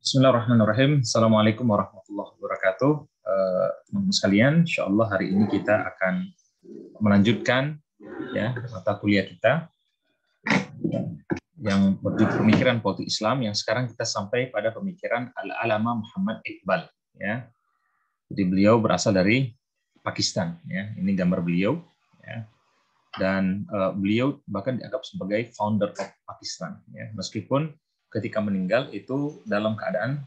Bismillahirrahmanirrahim. Assalamualaikum warahmatullahi wabarakatuh. Teman-teman sekalian, insya Allah hari ini kita akan melanjutkan mata kuliah kita yang berjudul Pemikiran Politik Islam, yang sekarang kita sampai pada pemikiran Al-Alama Muhammad Iqbal. Ya. Jadi beliau berasal dari Pakistan. Ya. Ini gambar beliau. Ya. Dan beliau bahkan dianggap sebagai founder of Pakistan. Ya. Meskipun ketika meninggal itu dalam keadaan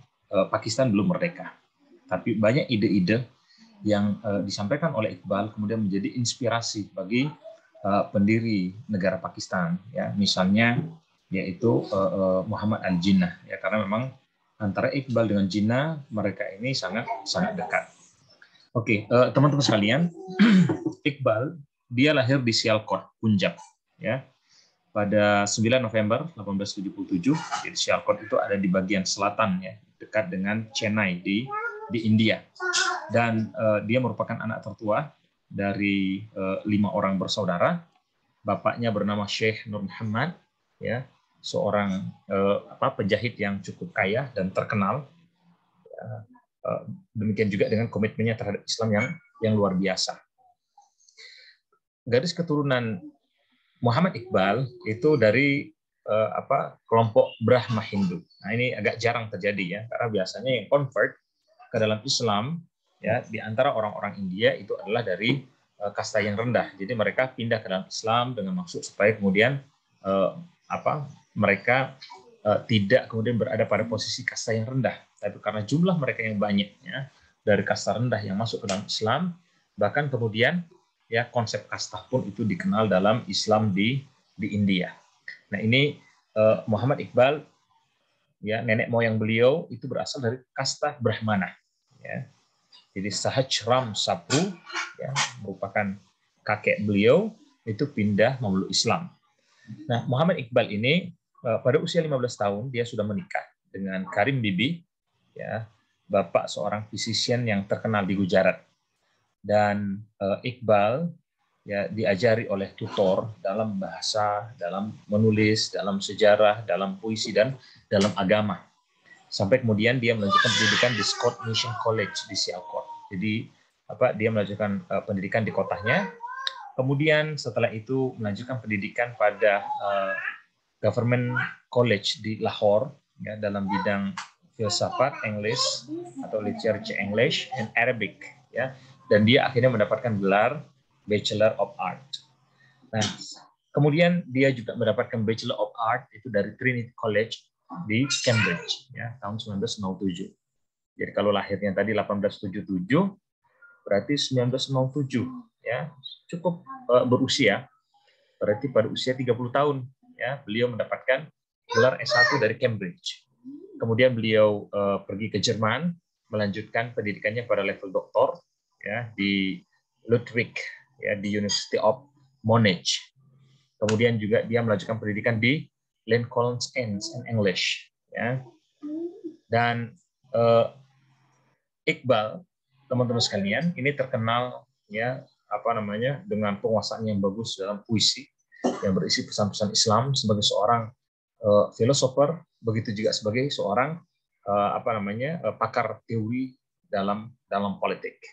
Pakistan belum merdeka. Tapi banyak ide-ide yang disampaikan oleh Iqbal kemudian menjadi inspirasi bagi pendiri negara Pakistan. Ya, misalnya yaitu Muhammad Al-Jinnah. Ya, karena memang antara Iqbal dengan Jinnah mereka ini sangat dekat. Oke, teman-teman sekalian, Iqbal dia lahir di Sialkot, Punjab. Ya, pada 9 November 1877. Jadi Sialkot itu ada di bagian selatan, ya, dekat dengan Chennai di India. Dan dia merupakan anak tertua dari 5 orang bersaudara. Bapaknya bernama Syekh Nur Muhammad, ya, seorang penjahit yang cukup kaya dan terkenal. Demikian juga dengan komitmennya terhadap Islam yang luar biasa. Garis keturunan Muhammad Iqbal itu dari kelompok Brahma Hindu. Nah, ini agak jarang terjadi, ya, karena biasanya yang convert ke dalam Islam, ya, di antara orang-orang India itu adalah dari kasta yang rendah. Jadi mereka pindah ke dalam Islam dengan maksud supaya kemudian mereka tidak kemudian berada pada posisi kasta yang rendah. Tapi karena jumlah mereka yang banyak, ya, dari kasta rendah yang masuk ke dalam Islam, bahkan kemudian ya konsep kasta pun itu dikenal dalam Islam di India. Nah, ini Muhammad Iqbal, ya, nenek moyang beliau itu berasal dari kasta Brahmana. Ya. Jadi Sahajram Sapru, ya, merupakan kakek beliau, itu pindah memeluk Islam. Nah, Muhammad Iqbal ini pada usia 15 tahun dia sudah menikah dengan Karim Bibi, ya, bapak seorang physician yang terkenal di Gujarat. Dan Iqbal ya diajari oleh tutor dalam bahasa, dalam menulis, dalam sejarah, dalam puisi, dan dalam agama. Sampai kemudian dia melanjutkan pendidikan di Scott Mission College di Sialkot. Jadi dia melanjutkan pendidikan di kotanya. Kemudian setelah itu melanjutkan pendidikan pada Government College di Lahore, ya, dalam bidang filsafat English atau literature English and Arabic, ya. Dan dia akhirnya mendapatkan gelar Bachelor of Art. Nah, kemudian dia juga mendapatkan Bachelor of Art itu dari Trinity College di Cambridge, ya, tahun 1907. Jadi kalau lahirnya tadi 1877, berarti 1907, ya, cukup berusia. Berarti pada usia 30 tahun, ya, beliau mendapatkan gelar S1 dari Cambridge. Kemudian beliau pergi ke Jerman, melanjutkan pendidikannya pada level doktor, ya, di Ludwig, ya, di University of Munich. Kemudian juga dia melanjutkan pendidikan di Lincoln's Inn and English, ya. Dan Iqbal, teman-teman sekalian, ini terkenal, ya, dengan penguasaan yang bagus dalam puisi yang berisi pesan-pesan Islam sebagai seorang filosofer, begitu juga sebagai seorang pakar teori dalam politik.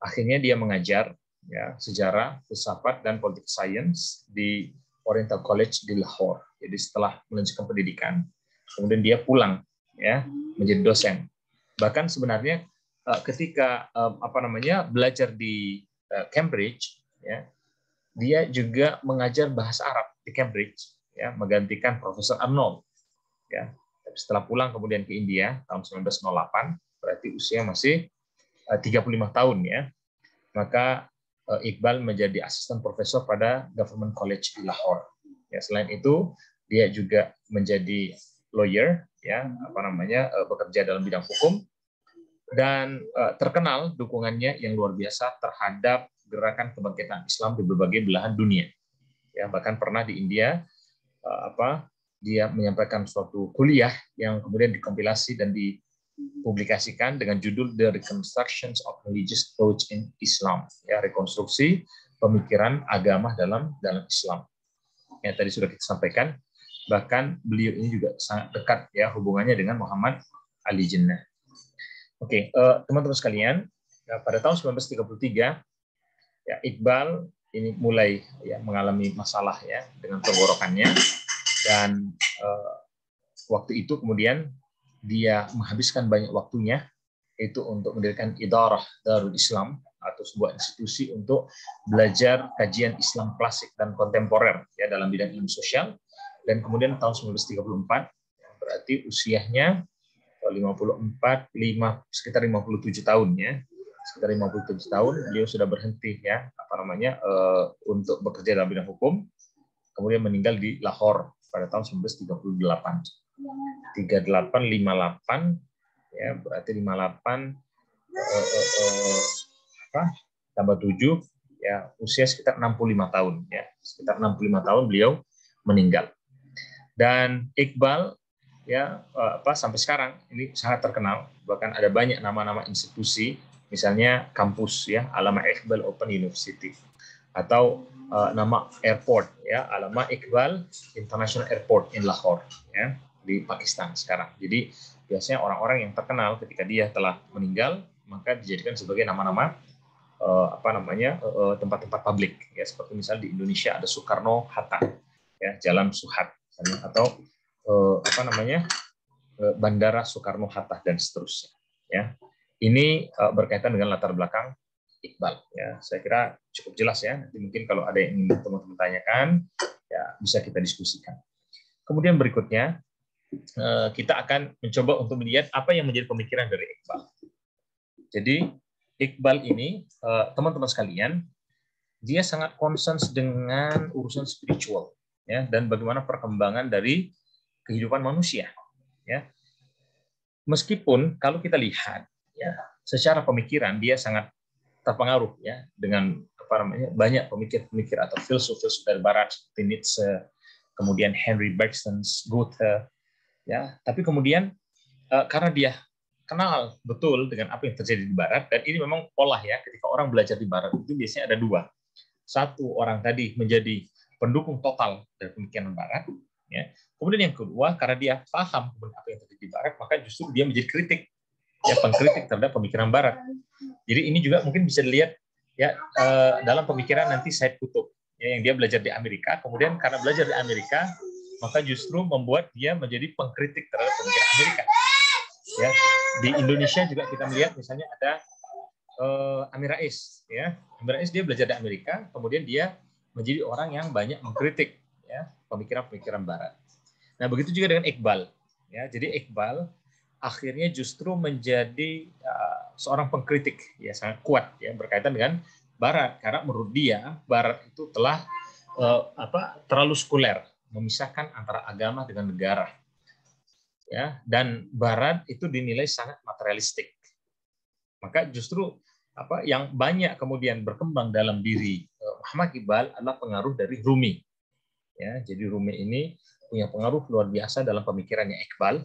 Akhirnya dia mengajar, ya, sejarah, filsafat, dan politik science di Oriental College di Lahore. Jadi setelah melanjutkan pendidikan, kemudian dia pulang, ya, menjadi dosen. Bahkan sebenarnya ketika belajar di Cambridge, ya, dia juga mengajar bahasa Arab di Cambridge, ya, menggantikan Profesor Arnold, ya. Tapi setelah pulang kemudian ke India tahun 1908, berarti usia masih 35 tahun, ya. Maka Iqbal menjadi asisten profesor pada Government College di Lahore. Ya, selain itu dia juga menjadi lawyer, ya, bekerja dalam bidang hukum, dan terkenal dukungannya yang luar biasa terhadap gerakan kebangkitan Islam di berbagai belahan dunia. Ya, bahkan pernah di India dia menyampaikan suatu kuliah yang kemudian dikompilasi dan dipublikasikan dengan judul The Reconstructions of Religious Thought in Islam, ya, rekonstruksi pemikiran agama dalam Islam. Yang tadi sudah kita sampaikan, bahkan beliau ini juga sangat dekat, ya, hubungannya dengan Muhammad ahli jannah. Oke, teman-teman sekalian, ya, pada tahun 1933 ya Iqbal ini mulai ya mengalami masalah ya dengan tenggorokannya, dan waktu itu kemudian dia menghabiskan banyak waktunya itu untuk mendirikan Idarah Darul Islam atau sebuah institusi untuk belajar kajian Islam klasik dan kontemporer ya dalam bidang ilmu sosial. Dan kemudian tahun 1934 berarti usianya sekitar 57 tahun ya. Sekitar 57 tahun beliau sudah berhenti ya untuk bekerja dalam bidang hukum. Kemudian meninggal di Lahore pada tahun 1938. 3858 ya, berarti 58 tambah 7 ya, usia sekitar 65 tahun ya. Sekitar 65 tahun beliau meninggal. Dan Iqbal ya sampai sekarang ini sangat terkenal, bahkan ada banyak nama-nama institusi, misalnya kampus ya, Allama Iqbal Open University, atau nama airport ya, Allama Iqbal International Airport in Lahore ya, di Pakistan sekarang. Jadi biasanya orang-orang yang terkenal ketika dia telah meninggal maka dijadikan sebagai nama-nama tempat-tempat publik ya, seperti misalnya di Indonesia ada Soekarno Hatta ya, Jalan Suhat misalnya, atau Bandara Soekarno Hatta dan seterusnya ya. Ini berkaitan dengan latar belakang Iqbal ya. Saya kira cukup jelas ya. Nanti mungkin kalau ada yang ingin teman-teman tanyakan ya bisa kita diskusikan. Kemudian berikutnya kita akan mencoba untuk melihat apa yang menjadi pemikiran dari Iqbal. Jadi Iqbal ini teman-teman sekalian, dia sangat concern dengan urusan spiritual ya, dan bagaimana perkembangan dari kehidupan manusia ya. Meskipun kalau kita lihat ya secara pemikiran dia sangat terpengaruh ya dengan banyak pemikir-pemikir atau filsuf-filsuf dari barat seperti Nietzsche, kemudian Henry Bergson, Goethe ya. Tapi kemudian karena dia kenal betul dengan apa yang terjadi di barat, dan ini memang pola ya, ketika orang belajar di barat itu biasanya ada dua. Satu, orang tadi menjadi pendukung total dari pemikiran barat ya. Kemudian yang kedua, karena dia paham apa yang terjadi di barat, maka justru dia menjadi kritik ya, pengkritik terhadap pemikiran barat. Jadi ini juga mungkin bisa dilihat ya dalam pemikiran nanti Said Qutb ya, yang dia belajar di Amerika, kemudian karena belajar di Amerika maka justru membuat dia menjadi pengkritik terhadap pemikiran Amerika ya. Di Indonesia juga kita melihat misalnya ada Amin Rais ya. Amin Rais dia belajar di Amerika, kemudian dia menjadi orang yang banyak mengkritik ya pemikiran-pemikiran barat. Nah, begitu juga dengan Iqbal ya. Jadi Iqbal akhirnya justru menjadi seorang pengkritik ya, sangat kuat ya berkaitan dengan barat, karena menurut dia barat itu telah terlalu sekuler, memisahkan antara agama dengan negara ya, dan barat itu dinilai sangat materialistik. Maka justru yang banyak kemudian berkembang dalam diri Muhammad Iqbal adalah pengaruh dari Rumi ya. Jadi Rumi ini punya pengaruh luar biasa dalam pemikirannya Iqbal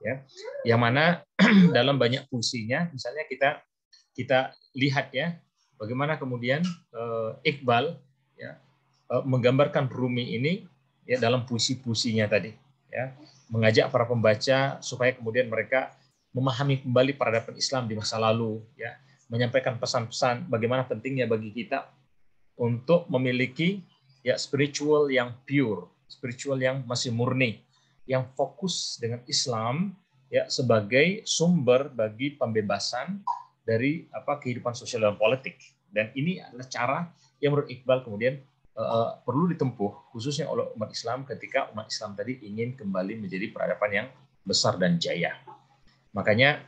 ya, yang mana dalam banyak puisinya misalnya kita lihat ya bagaimana kemudian Iqbal ya menggambarkan Rumi ini ya dalam puisi-puisinya tadi ya, mengajak para pembaca supaya kemudian mereka memahami kembali peradaban Islam di masa lalu ya, menyampaikan pesan-pesan bagaimana pentingnya bagi kita untuk memiliki ya spiritual yang pure, spiritual yang masih murni, yang fokus dengan Islam ya sebagai sumber bagi pembebasan dari kehidupan sosial dan politik. Dan ini adalah cara yang menurut Iqbal kemudian perlu ditempuh khususnya oleh umat Islam ketika umat Islam tadi ingin kembali menjadi peradaban yang besar dan jaya. Makanya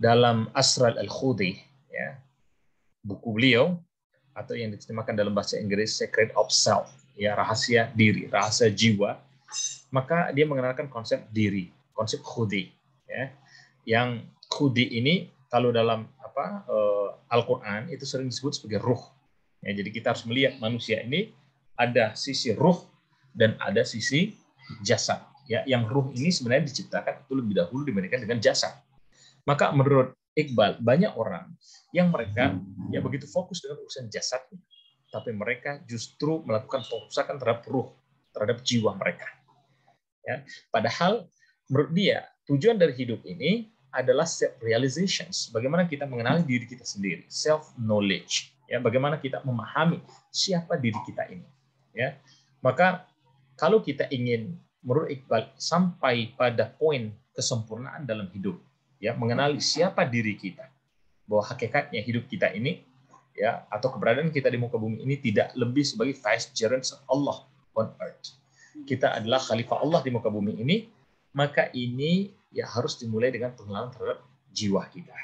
dalam Asrar al-Khudi ya, buku beliau atau yang diterjemahkan dalam bahasa Inggris Secret of Self ya, rahasia diri, rahasia jiwa, maka dia mengenalkan konsep diri, konsep khudi ya. Yang khudi ini kalau dalam Al-Qur'an itu sering disebut sebagai ruh. Ya, jadi kita harus melihat manusia ini ada sisi ruh dan ada sisi jasad. Ya, yang ruh ini sebenarnya diciptakan itu lebih dahulu dibandingkan dengan jasad. Maka menurut Iqbal banyak orang yang mereka ya begitu fokus dengan urusan jasadnya, tapi mereka justru melakukan perusakan terhadap ruh, terhadap jiwa mereka. Ya, padahal menurut dia tujuan dari hidup ini adalah self realizations. Bagaimana kita mengenali diri kita sendiri, self knowledge. Ya, bagaimana kita memahami siapa diri kita ini. Ya, maka kalau kita ingin menurut Iqbal sampai pada poin kesempurnaan dalam hidup, ya, mengenali siapa diri kita, bahwa hakikatnya hidup kita ini, ya, atau keberadaan kita di muka bumi ini tidak lebih sebagai vicegerents of Allah on earth. Kita adalah khalifah Allah di muka bumi ini, maka ini ya harus dimulai dengan pengenalan terhadap jiwa kita.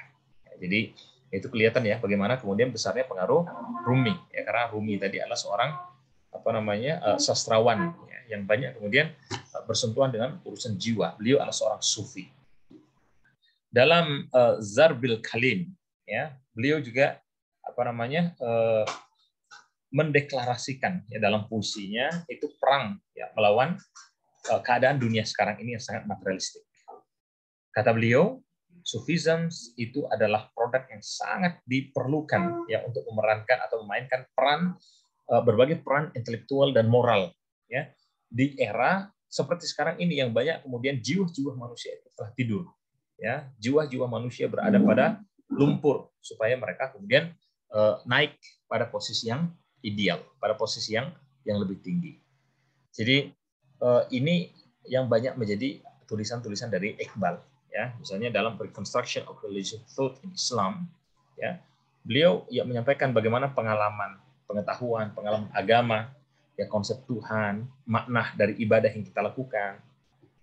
Ya, jadi itu kelihatan ya bagaimana kemudian besarnya pengaruh Rumi, ya, karena Rumi tadi adalah seorang sastrawan, ya, yang banyak kemudian bersentuhan dengan urusan jiwa. Beliau adalah seorang sufi. Dalam Zarbil Kalim, ya, beliau juga mendeklarasikan ya dalam puisinya itu perang ya melawan keadaan dunia sekarang ini yang sangat materialistik. Kata beliau, Sufism itu adalah produk yang sangat diperlukan ya untuk memerankan atau memainkan peran berbagai peran intelektual dan moral ya di era seperti sekarang ini yang banyak kemudian jiwa-jiwa manusia itu telah tidur ya, jiwa-jiwa manusia berada pada lumpur supaya mereka kemudian naik pada posisi yang ideal, pada posisi yang lebih tinggi. Jadi ini yang banyak menjadi tulisan-tulisan dari Iqbal ya, misalnya dalam Reconstruction of Religious Thought in Islam ya, beliau ya menyampaikan bagaimana pengalaman pengetahuan, pengalaman agama, ya konsep Tuhan, makna dari ibadah yang kita lakukan,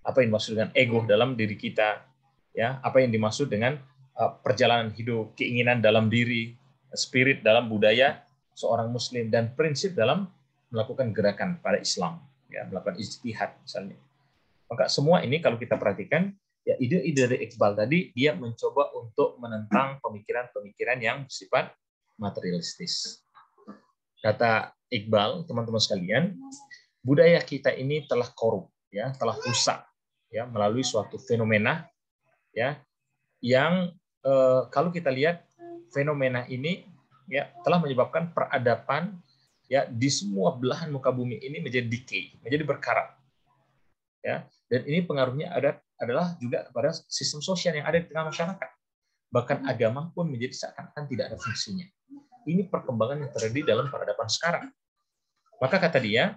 apa yang dimaksud dengan ego dalam diri kita, ya, apa yang dimaksud dengan perjalanan hidup, keinginan dalam diri, spirit dalam budaya seorang Muslim, dan prinsip dalam melakukan gerakan pada Islam, ya, melakukan ijtihad misalnya. Maka semua ini kalau kita perhatikan, ya ide-ide dari Iqbal tadi dia mencoba untuk menentang pemikiran-pemikiran yang bersifat materialistis. Kata Iqbal, teman-teman sekalian, budaya kita ini telah korup, ya, telah rusak, ya, melalui suatu fenomena, ya, yang kalau kita lihat fenomena ini, ya, telah menyebabkan peradaban, ya, di semua belahan muka bumi ini menjadi decay, menjadi berkarat, ya, dan ini pengaruhnya adalah juga kepada sistem sosial yang ada di tengah masyarakat. Bahkan agama pun menjadi seakan-akan tidak ada fungsinya. Ini perkembangan yang terjadi dalam peradaban sekarang. Maka kata dia,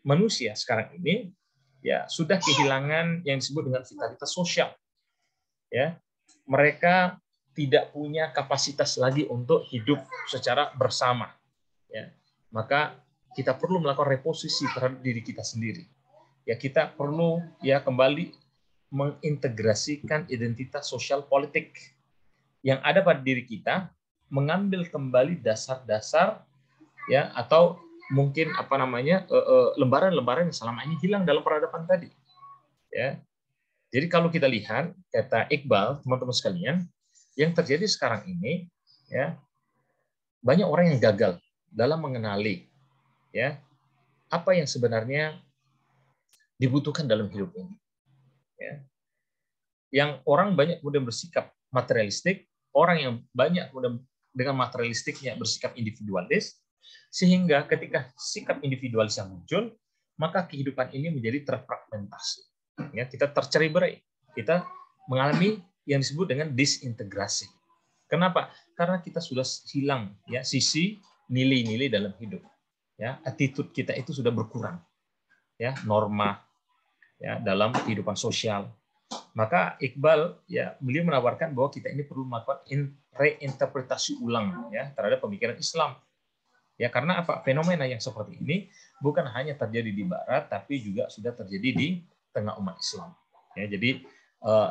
manusia sekarang ini ya sudah kehilangan yang disebut dengan vitalitas sosial. Ya, mereka tidak punya kapasitas lagi untuk hidup secara bersama. Ya, maka kita perlu melakukan reposisi terhadap diri kita sendiri. Ya, kita perlu ya kembali mengintegrasikan identitas sosial politik yang ada pada diri kita, mengambil kembali dasar-dasar ya atau mungkin lembaran-lembaran yang selama ini hilang dalam peradaban tadi. Ya. Jadi kalau kita lihat kata Iqbal, teman-teman sekalian, yang terjadi sekarang ini ya banyak orang yang gagal dalam mengenali ya apa yang sebenarnya dibutuhkan dalam hidup ini. Ya. Yang orang banyak kemudian bersikap materialistik, orang yang banyak kemudian dengan materialistiknya bersikap individualis, sehingga ketika sikap individualis yang muncul, maka kehidupan ini menjadi terfragmentasi. Ya, kita tercerai-berai, kita mengalami yang disebut dengan disintegrasi. Kenapa? Karena kita sudah hilang ya sisi nilai-nilai dalam hidup. Ya, attitude kita itu sudah berkurang. Ya, norma ya dalam kehidupan sosial. Maka Iqbal ya beliau menawarkan bahwa kita ini perlu melakukan reinterpretasi ulang ya terhadap pemikiran Islam. Ya, karena apa? Fenomena yang seperti ini bukan hanya terjadi di barat tapi juga sudah terjadi di tengah umat Islam. Ya, jadi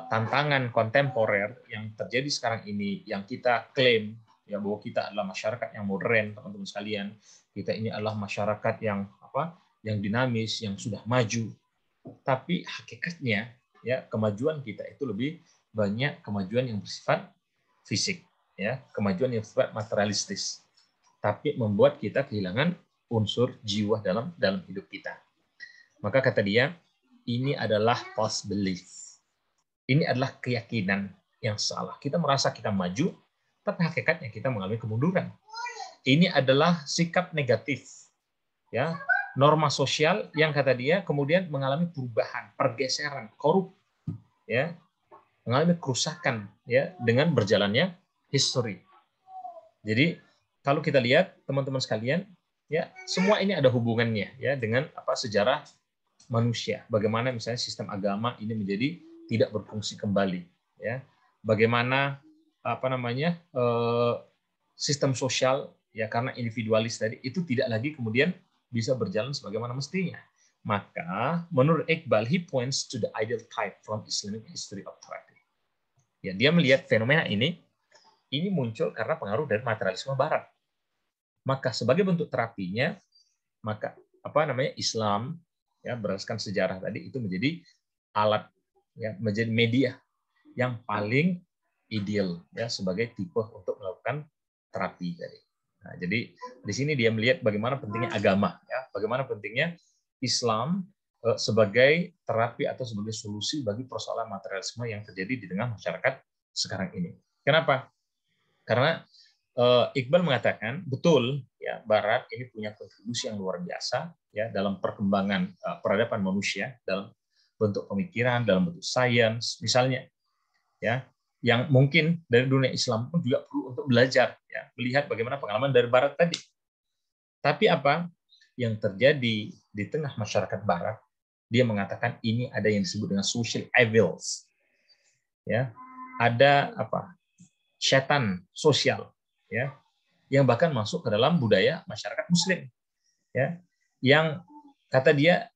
tantangan kontemporer yang terjadi sekarang ini yang kita klaim ya bahwa kita adalah masyarakat yang modern, teman-teman sekalian. Kita ini adalah masyarakat yang yang dinamis, yang sudah maju. Tapi hakikatnya ya kemajuan kita itu lebih banyak kemajuan yang bersifat fisik, ya, kemajuan yang bersifat materialistis, tapi membuat kita kehilangan unsur jiwa dalam hidup kita. Maka kata dia, ini adalah false belief. Ini adalah keyakinan yang salah. Kita merasa kita maju, tapi hakikatnya kita mengalami kemunduran. Ini adalah sikap negatif, ya, norma sosial yang kata dia kemudian mengalami perubahan, pergeseran, korup, ya. mengalami kerusakan ya dengan berjalannya history. Jadi kalau kita lihat teman-teman sekalian, ya semua ini ada hubungannya ya dengan apa sejarah manusia. Bagaimana misalnya sistem agama ini menjadi tidak berfungsi kembali, ya. Bagaimana apa namanya sistem sosial ya karena individualis tadi itu tidak lagi kemudian bisa berjalan sebagaimana mestinya. Maka menurut Iqbal, he points to the ideal type from Islamic history of therapy. Ya, dia melihat fenomena ini muncul karena pengaruh dari materialisme Barat. Maka sebagai bentuk terapinya, maka apa namanya Islam ya berdasarkan sejarah tadi itu menjadi alat ya menjadi media yang paling ideal ya sebagai tipe untuk melakukan terapi tadi. Nah, jadi di sini dia melihat bagaimana pentingnya agama ya, bagaimana pentingnya Islam sebagai terapi atau sebagai solusi bagi persoalan materialisme yang terjadi di tengah masyarakat sekarang ini. Kenapa? Karena Iqbal mengatakan betul ya Barat ini punya kontribusi yang luar biasa ya dalam perkembangan peradaban manusia dalam bentuk pemikiran, dalam bentuk sains misalnya ya yang mungkin dari dunia Islam pun juga perlu untuk belajar ya melihat bagaimana pengalaman dari Barat tadi. Tapi apa yang terjadi di tengah masyarakat Barat, dia mengatakan ini ada yang disebut dengan social evils ya ada apa setan sosial ya yang bahkan masuk ke dalam budaya masyarakat Muslim, ya, yang kata dia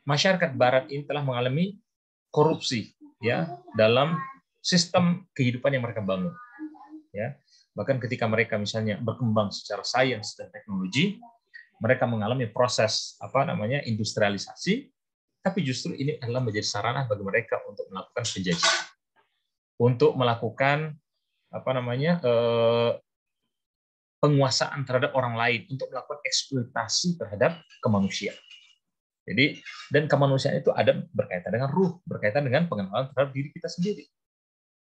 masyarakat Barat ini telah mengalami korupsi, ya, dalam sistem kehidupan yang mereka bangun, ya. Bahkan ketika mereka misalnya berkembang secara sains dan teknologi, mereka mengalami proses apa namanya industrialisasi, tapi justru ini adalah menjadi sarana bagi mereka untuk melakukan penjajahan, untuk melakukan apa namanya penguasaan terhadap orang lain untuk melakukan eksploitasi terhadap kemanusiaan. Jadi dan kemanusiaan itu ada berkaitan dengan ruh, berkaitan dengan pengenalan terhadap diri kita sendiri.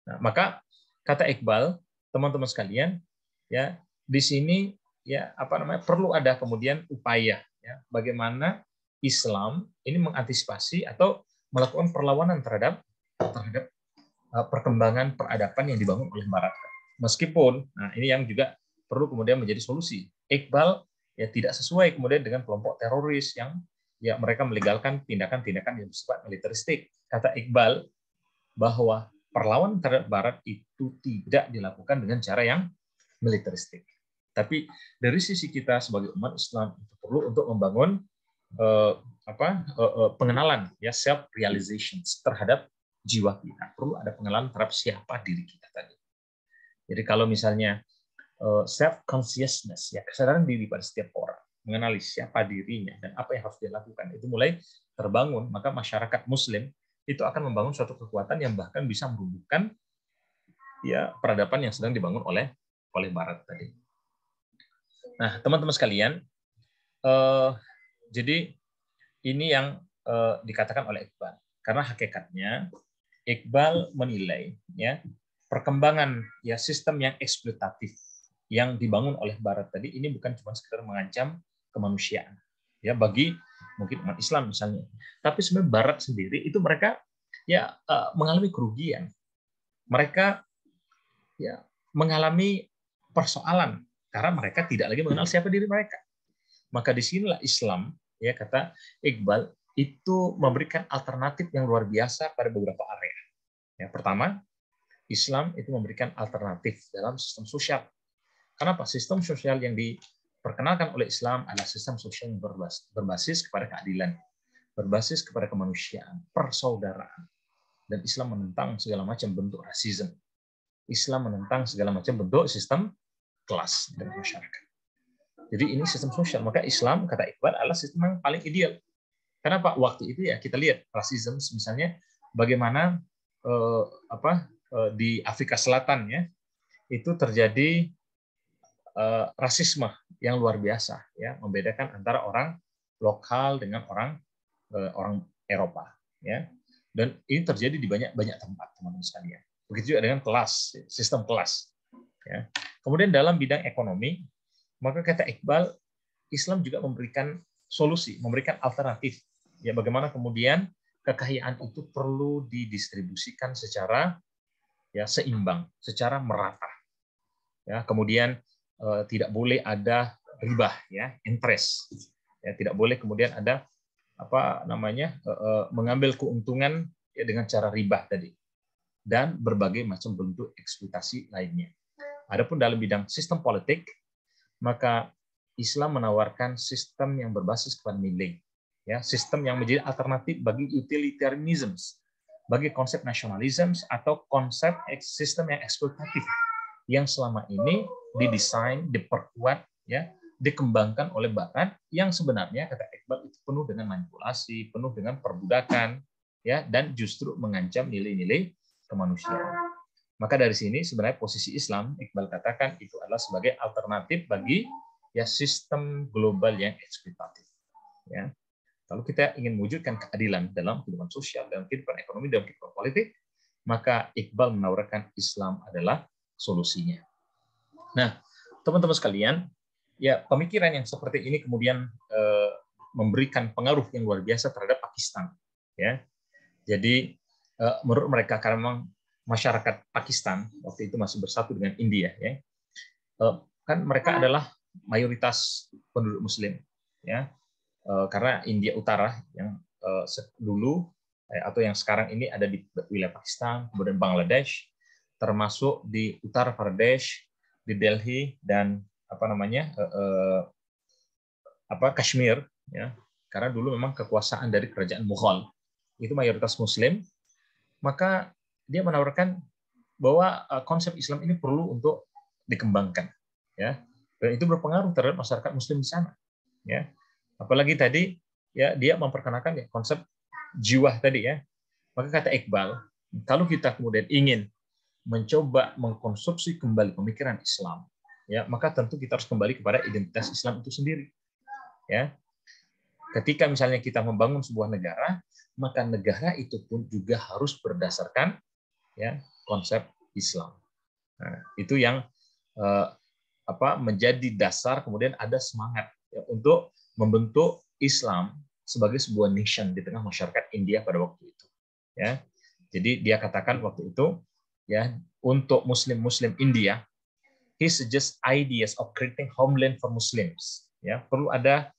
Nah, maka kata Iqbal, teman-teman sekalian, ya di sini ya apa namanya perlu ada kemudian upaya ya bagaimana Islam ini mengantisipasi atau melakukan perlawanan terhadap perkembangan peradaban yang dibangun oleh Barat. Meskipun, nah ini yang juga perlu kemudian menjadi solusi. Iqbal ya tidak sesuai kemudian dengan kelompok teroris yang ya mereka melegalkan tindakan-tindakan yang bersifat militeristik. Kata Iqbal bahwa perlawanan terhadap Barat itu tidak dilakukan dengan cara yang militeristik. Tapi dari sisi kita sebagai umat Islam itu perlu untuk membangun pengenalan ya self realization terhadap jiwa kita. Perlu ada pengenalan terhadap siapa diri kita tadi. Jadi kalau misalnya self consciousness ya kesadaran diri pada setiap orang mengenali siapa dirinya dan apa yang harus dia lakukan itu mulai terbangun, maka masyarakat Muslim itu akan membangun suatu kekuatan yang bahkan bisa merumbuhkan ya peradaban yang sedang dibangun oleh Barat tadi. Nah, teman-teman sekalian, jadi ini yang dikatakan oleh Iqbal. Karena hakikatnya Iqbal menilai ya perkembangan ya sistem yang eksploitatif yang dibangun oleh Barat tadi ini bukan cuma sekedar mengancam kemanusiaan ya bagi mungkin umat Islam misalnya, tapi sebenarnya Barat sendiri itu mereka ya mengalami kerugian, mereka ya mengalami persoalan karena mereka tidak lagi mengenal siapa diri mereka. Maka disinilah Islam ya kata Iqbal itu memberikan alternatif yang luar biasa pada beberapa area. Yang pertama, Islam itu memberikan alternatif dalam sistem sosial. Kenapa? Sistem sosial yang diperkenalkan oleh Islam adalah sistem sosial yang berbasis kepada keadilan, berbasis kepada kemanusiaan, persaudaraan. Dan Islam menentang segala macam bentuk rasisme. Islam menentang segala macam bentuk sistem kelas dalam masyarakat. Jadi ini sistem sosial. Maka Islam, kata Iqbal, adalah sistem yang paling ideal. Kenapa? Waktu itu ya kita lihat rasisme misalnya bagaimana di Afrika Selatan ya itu terjadi rasisme yang luar biasa ya membedakan antara orang lokal dengan orang Eropa ya dan ini terjadi di banyak tempat teman-teman sekalian. Begitu juga dengan kelas, sistem kelas ya. Kemudian dalam bidang ekonomi maka kata Iqbal Islam juga memberikan solusi, memberikan alternatif ya bagaimana kemudian kekayaan itu perlu didistribusikan secara ya seimbang, secara merata. Ya, kemudian tidak boleh ada riba, ya, interest. Ya, tidak boleh kemudian ada apa namanya mengambil keuntungan ya dengan cara riba tadi dan berbagai macam bentuk eksploitasi lainnya. Adapun dalam bidang sistem politik, maka Islam menawarkan sistem yang berbasis kepada nilai, ya, sistem yang menjadi alternatif bagi utilitarianism, bagi konsep nasionalisme atau konsep sistem yang eksploitatif yang selama ini didesain, diperkuat, ya, dikembangkan oleh Barat yang sebenarnya kata Iqbal itu penuh dengan manipulasi, penuh dengan perbudakan, ya, dan justru mengancam nilai-nilai kemanusiaan. Maka dari sini sebenarnya posisi Islam, Iqbal katakan itu adalah sebagai alternatif bagi ya sistem global yang eksploitatif. Ya. Kalau kita ingin mewujudkan keadilan dalam kehidupan sosial, dalam kehidupan ekonomi, dalam kehidupan politik, maka Iqbal menawarkan Islam adalah solusinya. Nah, teman-teman sekalian, ya pemikiran yang seperti ini kemudian memberikan pengaruh yang luar biasa terhadap Pakistan. Ya, jadi menurut mereka karena memang masyarakat Pakistan waktu itu masih bersatu dengan India, ya, kan mereka adalah mayoritas penduduk Muslim, ya, karena India Utara yang dulu atau yang sekarang ini ada di wilayah Pakistan, kemudian Bangladesh, termasuk di Uttar Pradesh, di Delhi dan apa namanya Kashmir, ya, karena dulu memang kekuasaan dari kerajaan Mughal itu mayoritas Muslim, maka dia menawarkan bahwa konsep Islam ini perlu untuk dikembangkan, ya, dan itu berpengaruh terhadap masyarakat Muslim di sana, ya, apalagi tadi ya dia memperkenalkan ya konsep jiwa tadi, ya, maka kata Iqbal kalau kita kemudian ingin mencoba mengkonstruksi kembali pemikiran Islam, ya, maka tentu kita harus kembali kepada identitas Islam itu sendiri, ya. Ketika misalnya kita membangun sebuah negara, maka negara itu pun juga harus berdasarkan ya konsep Islam. Nah, itu yang menjadi dasar kemudian ada semangat ya, untuk membentuk Islam sebagai sebuah nation di tengah masyarakat India pada waktu itu. Ya, jadi dia katakan waktu itu ya untuk Muslim India, he suggests ideas of creating homeland for Muslims. Ya, perlu ada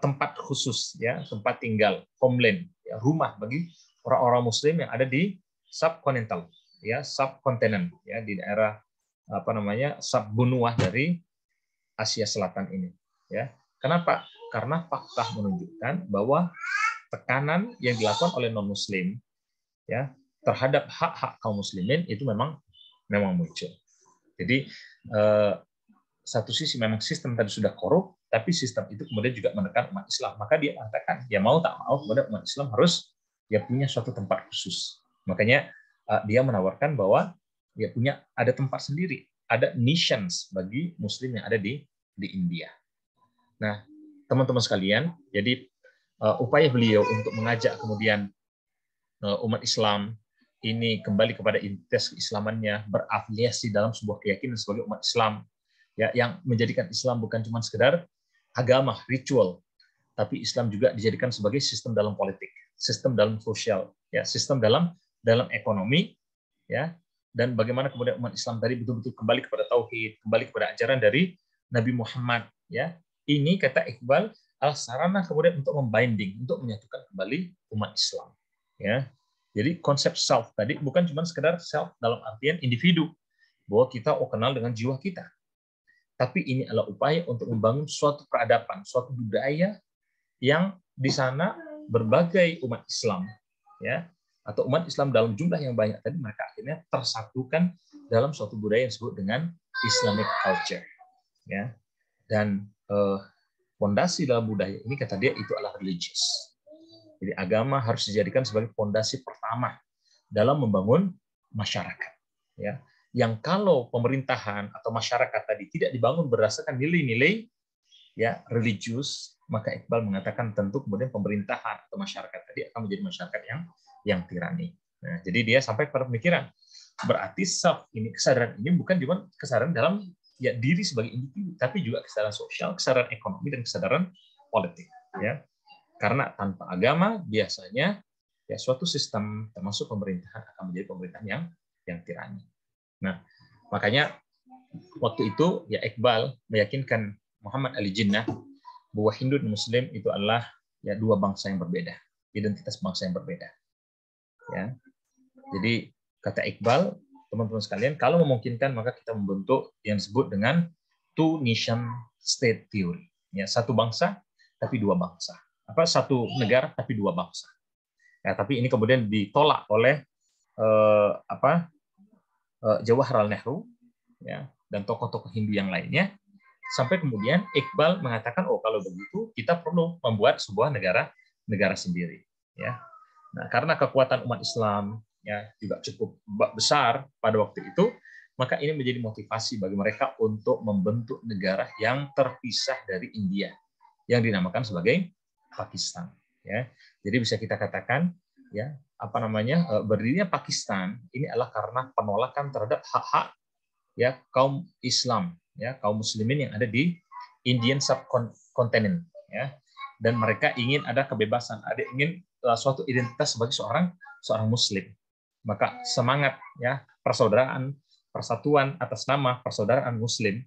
tempat khusus, ya, tempat tinggal, homeland, ya, rumah bagi orang-orang Muslim yang ada di subkontinental, ya, subkontinen, ya, di daerah subbenua dari Asia Selatan ini, ya. Kenapa? Karena fakta menunjukkan bahwa tekanan yang dilakukan oleh non-Muslim, ya, terhadap hak-hak kaum Muslimin itu memang muncul. Jadi satu sisi memang sistem tadi sudah korup, tapi sistem itu kemudian juga menekan umat Islam. Maka dia mengatakan, ya mau tak mau, kemudian umat Islam harus ya punya suatu tempat khusus. Makanya dia menawarkan bahwa dia punya ada tempat sendiri, ada nations bagi Muslim yang ada di India. Nah, teman-teman sekalian, jadi upaya beliau untuk mengajak kemudian umat Islam ini kembali kepada identitas keislamannya, berafiliasi dalam sebuah keyakinan sebagai umat Islam, ya, yang menjadikan Islam bukan cuma sekedar agama, ritual, tapi Islam juga dijadikan sebagai sistem dalam politik, sistem dalam sosial, ya, sistem dalam ekonomi, ya, dan bagaimana kemudian umat Islam tadi betul-betul kembali kepada tauhid, kembali kepada ajaran dari Nabi Muhammad, ya. Ini kata Iqbal al-sarana kemudian untuk membinding, untuk menyatukan kembali umat Islam, ya. Jadi konsep self tadi bukan cuma sekedar self dalam artian individu, bahwa kita kenal dengan jiwa kita, tapi ini adalah upaya untuk membangun suatu peradaban, suatu budaya yang di sana berbagai umat Islam, ya, atau umat Islam dalam jumlah yang banyak tadi, mereka akhirnya tersatukan dalam suatu budaya yang disebut dengan Islamic culture, ya. Dan fondasi dalam budaya ini kata dia itu adalah religious. Jadi agama harus dijadikan sebagai fondasi pertama dalam membangun masyarakat, ya. Yang kalau pemerintahan atau masyarakat tadi tidak dibangun berdasarkan nilai-nilai ya religius, maka Iqbal mengatakan tentu kemudian pemerintahan atau masyarakat tadi akan menjadi masyarakat yang tirani. Nah, jadi dia sampai pada pemikiran berarti self ini, kesadaran ini bukan cuma kesadaran dalam ya diri sebagai individu, tapi juga kesadaran sosial, kesadaran ekonomi, dan kesadaran politik, ya. Karena tanpa agama biasanya ya suatu sistem termasuk pemerintahan akan menjadi pemerintahan yang tirani. Nah, makanya waktu itu ya Iqbal meyakinkan Muhammad Ali Jinnah bahwa Hindu dan Muslim itu adalah ya dua bangsa yang berbeda, identitas bangsa yang berbeda. Ya. Jadi kata Iqbal, teman-teman sekalian, kalau memungkinkan maka kita membentuk yang disebut dengan two nation state theory. Ya, satu bangsa tapi dua bangsa. Apa satu negara tapi dua bangsa. Ya, tapi ini kemudian ditolak oleh Jawaharlal Nehru, ya, dan tokoh-tokoh Hindu yang lainnya. Sampai kemudian Iqbal mengatakan, oh kalau begitu kita perlu membuat sebuah negara sendiri. Ya, nah karena kekuatan umat Islam ya juga cukup besar pada waktu itu, maka ini menjadi motivasi bagi mereka untuk membentuk negara yang terpisah dari India, yang dinamakan sebagai Pakistan. Ya, jadi bisa kita katakan ya berdirinya Pakistan ini adalah karena penolakan terhadap hak-hak ya kaum Islam, ya kaum muslimin yang ada di Indian subcontinent, ya, dan mereka ingin ada kebebasan, ingin suatu identitas sebagai seorang muslim. Maka semangat ya persaudaraan, persatuan atas nama persaudaraan muslim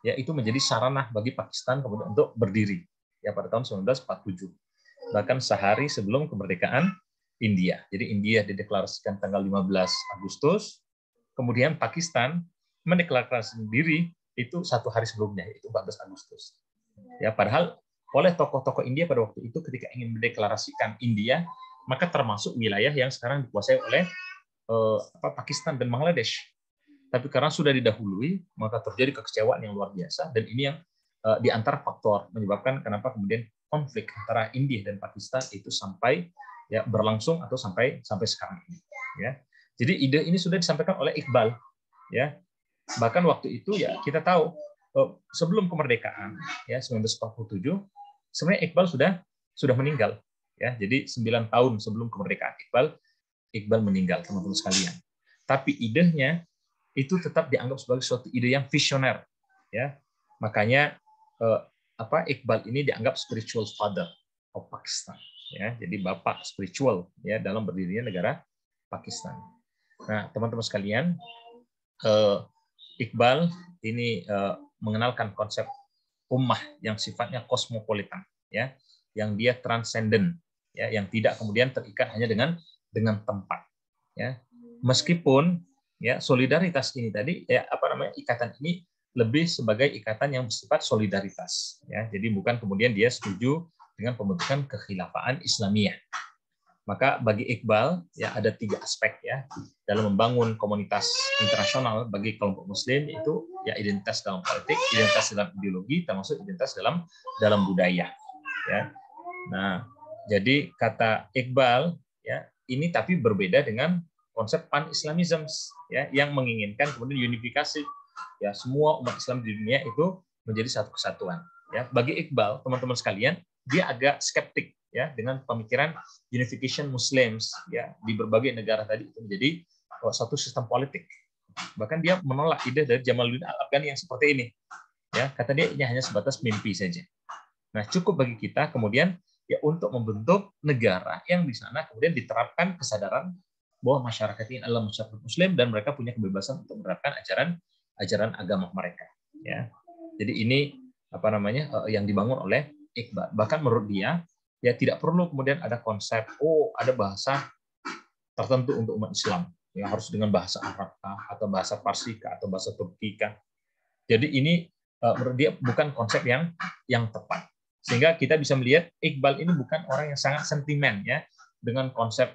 ya itu menjadi sarana bagi Pakistan kemudian untuk berdiri ya pada tahun 1947, bahkan sehari sebelum kemerdekaan India. Jadi India dideklarasikan tanggal 15 Agustus, kemudian Pakistan mendeklarasikan diri itu satu hari sebelumnya, itu 14 Agustus. Ya, padahal oleh tokoh-tokoh India pada waktu itu ketika ingin mendeklarasikan India, maka termasuk wilayah yang sekarang dikuasai oleh Pakistan dan Bangladesh. Tapi karena sudah didahului, maka terjadi kekecewaan yang luar biasa, dan ini yang di antara faktor menyebabkan kenapa kemudian konflik antara India dan Pakistan itu sampai ya berlangsung atau sampai sekarang ini. Ya, jadi ide ini sudah disampaikan oleh Iqbal. Ya, bahkan waktu itu ya kita tahu sebelum kemerdekaan ya 1947 sebenarnya Iqbal sudah meninggal ya. Jadi 9 tahun sebelum kemerdekaan Iqbal meninggal, teman-teman sekalian. Tapi idenya itu tetap dianggap sebagai suatu ide yang visioner ya. Makanya Iqbal ini dianggap spiritual father of Pakistan ya. Jadi bapak spiritual ya dalam berdirinya negara Pakistan. Nah, teman-teman sekalian, Iqbal ini mengenalkan konsep ummah yang sifatnya kosmopolitan, ya, yang dia transenden, ya, yang tidak kemudian terikat hanya dengan tempat, ya. Meskipun ya solidaritas ini tadi, ya ikatan ini lebih sebagai ikatan yang bersifat solidaritas, ya. Jadi bukan kemudian dia setuju dengan pembentukan kekhilafaan Islamiyah. Maka bagi Iqbal ya ada 3 aspek ya dalam membangun komunitas internasional bagi kelompok Muslim, itu ya identitas dalam politik, identitas dalam ideologi, termasuk identitas dalam budaya. Ya. Nah, jadi kata Iqbal ya ini tapi berbeda dengan konsep pan-Islamism ya yang menginginkan kemudian unifikasi ya semua umat Islam di dunia itu menjadi satu kesatuan. Ya, bagi Iqbal, teman-teman sekalian, dia agak skeptik ya dengan pemikiran unification Muslims ya di berbagai negara tadi itu menjadi satu sistem politik. Bahkan dia menolak ide dari Jamaluddin Al-Afghani yang seperti ini. Ya, kata dia ini hanya sebatas mimpi saja. Nah, cukup bagi kita kemudian ya untuk membentuk negara yang di sana kemudian diterapkan kesadaran bahwa masyarakat ini adalah masyarakat Muslim dan mereka punya kebebasan untuk menerapkan ajaran agama mereka. Ya, jadi ini yang dibangun oleh Iqbal. Bahkan menurut dia ya tidak perlu kemudian ada konsep ada bahasa tertentu untuk umat Islam yang harus dengan bahasa Arab atau bahasa Parsi atau bahasa Turki. Jadi ini menurut dia bukan konsep yang tepat. Sehingga kita bisa melihat Iqbal ini bukan orang yang sangat sentimen ya dengan konsep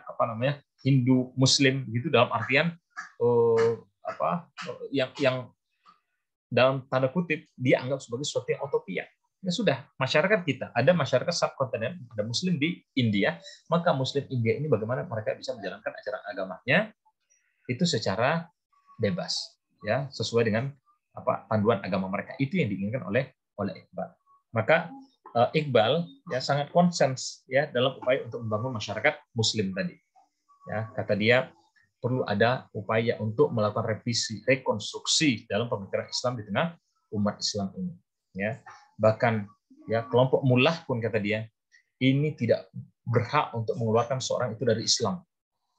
Hindu Muslim gitu dalam artian yang dalam tanda kutip dia anggap sebagai sesuatu yang utopia. Ya sudah, masyarakat kita, ada masyarakat subkontinent, ada Muslim di India, maka Muslim India ini bagaimana mereka bisa menjalankan ajaran agamanya itu secara bebas, ya sesuai dengan panduan agama mereka. Itu yang diinginkan oleh Iqbal. Maka Iqbal ya sangat konsens ya dalam upaya untuk membangun masyarakat Muslim tadi. Ya, kata dia perlu ada upaya untuk melakukan revisi, rekonstruksi dalam pemikiran Islam di tengah umat Islam ini. Ya. Bahkan ya kelompok mullah pun kata dia ini tidak berhak untuk mengeluarkan seorang itu dari Islam.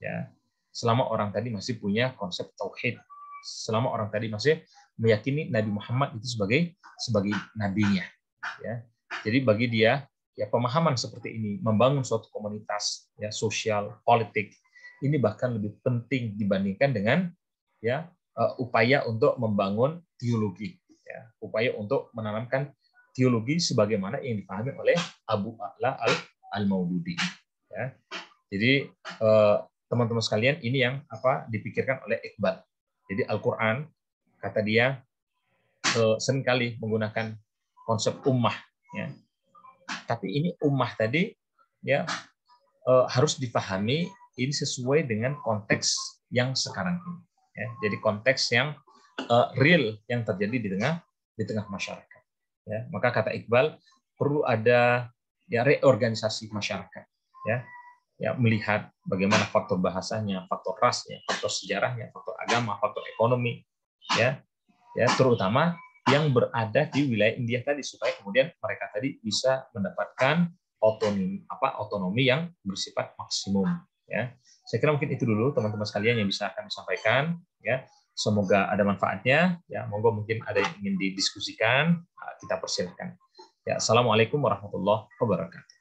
Ya. selama orang tadi masih punya konsep tauhid, selama orang tadi masih meyakini Nabi Muhammad itu sebagai nabinya, ya. Jadi bagi dia, ya, pemahaman seperti ini, membangun suatu komunitas, ya, sosial, politik, ini bahkan lebih penting dibandingkan dengan, ya, upaya untuk membangun teologi, ya, upaya untuk menanamkan teologi sebagaimana yang dipahami oleh Abu A'la al-Maududi, ya. Jadi teman-teman sekalian, ini yang dipikirkan oleh Iqbal. Jadi Al-Quran, kata dia, seringkali menggunakan konsep ummah, ya. Tapi ini ummah tadi, ya, harus dipahami ini sesuai dengan konteks yang sekarang ini, ya. Jadi konteks yang real yang terjadi di tengah masyarakat, ya. Maka kata Iqbal, perlu ada, ya, reorganisasi masyarakat, ya. Ya, melihat bagaimana faktor bahasanya, faktor rasnya, faktor sejarahnya, faktor agama, faktor ekonomi, ya, ya, terutama yang berada di wilayah India tadi, supaya kemudian mereka tadi bisa mendapatkan otonomi yang bersifat maksimum, ya. Saya kira mungkin itu dulu teman-teman sekalian yang bisa kami sampaikan, ya. Semoga ada manfaatnya, ya. Monggo mungkin ada yang ingin didiskusikan, kita persilahkan. Ya, assalamualaikum warahmatullahi wabarakatuh.